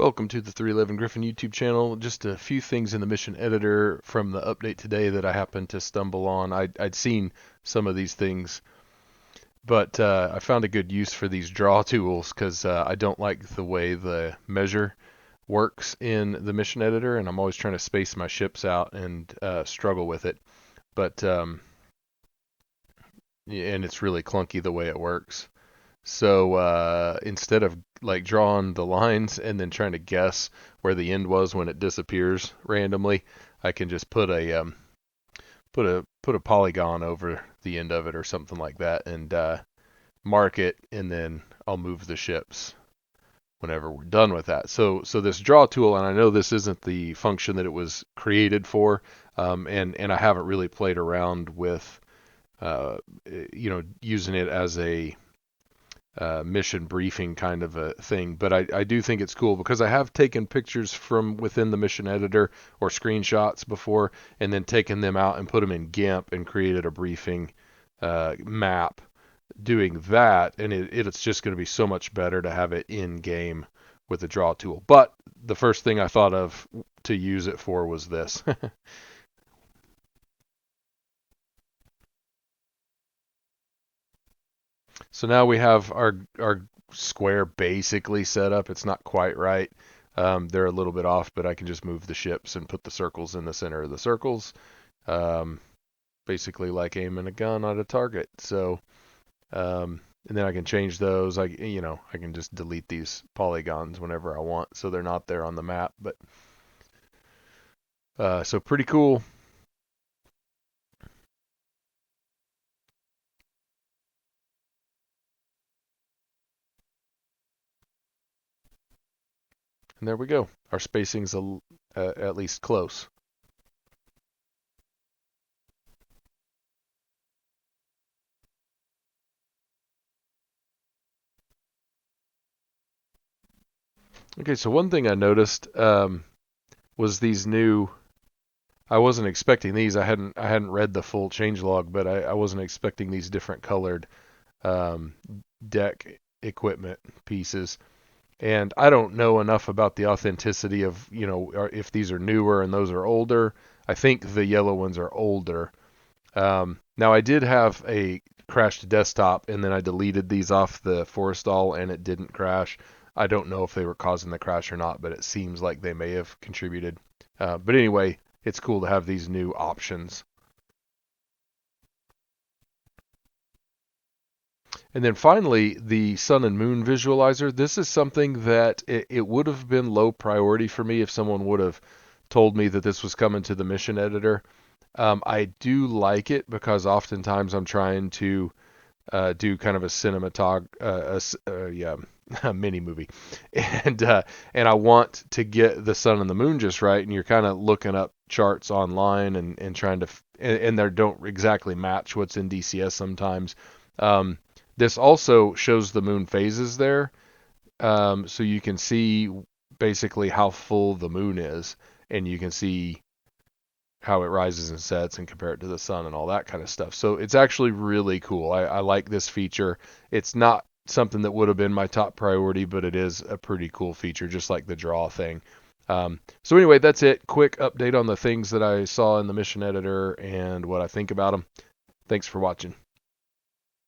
Welcome to the 311 Griffin YouTube channel. Just a few things in the mission editor from the update today that I happened to stumble on. I'd seen some of these things, but I found a good use for these draw tools because I don't like the way the measure works in the mission editor, and I'm always trying to space my ships out and struggle with it. But and it's really clunky the way it works. So instead of like drawing the lines and then trying to guess where the end was when it disappears randomly, I can just put a polygon over the end of it or something like that and mark it, and then I'll move the ships whenever we're done with that. So this draw tool, and I know this isn't the function that it was created for, and I haven't really played around with using it as a mission briefing kind of a thing, but I do think it's cool because I have taken pictures from within the mission editor or screenshots before, and then taken them out and put them in GIMP and created a briefing map doing that, and it's just going to be so much better to have it in game with the draw tool. But the first thing I thought of to use it for was this. So now we have our square basically set up. It's not quite right. They're a little bit off, but I can just move the ships and put the circles in the center of the circles. Um, Basically like aiming a gun at a target. So, and then I can change those. I can just delete these polygons whenever I want, so they're not there on the map. But so pretty cool. And there we go. Our spacing's at least close. Okay, so one thing I noticed was these new. I wasn't expecting these. I hadn't read the full changelog, but I wasn't expecting these different colored um, deck equipment pieces. And I don't know enough about the authenticity of if these are newer and those are older. I think the yellow ones are older. Now I did have a crashed desktop, and then I deleted these off the Forestall, and it didn't crash. I don't know if they were causing the crash or not, but it seems like they may have contributed. But anyway, it's cool to have these new options. And then finally, the sun and moon visualizer. This is something that it would have been low priority for me if someone would have told me that this was coming to the mission editor. I do like it because oftentimes I'm trying to do kind of a a mini movie, and I want to get the sun and the moon just right, and you're kind of looking up charts online and trying to and they don't exactly match what's in DCS sometimes. Um, this also shows the moon phases there, so you can see basically how full the moon is, and you can see how it rises and sets and compare it to the sun and all that kind of stuff. So it's actually really cool. I like this feature. It's not something that would have been my top priority, but it is a pretty cool feature, just like the draw thing. So anyway, that's it. Quick update on the things that I saw in the mission editor and what I think about them. Thanks for watching.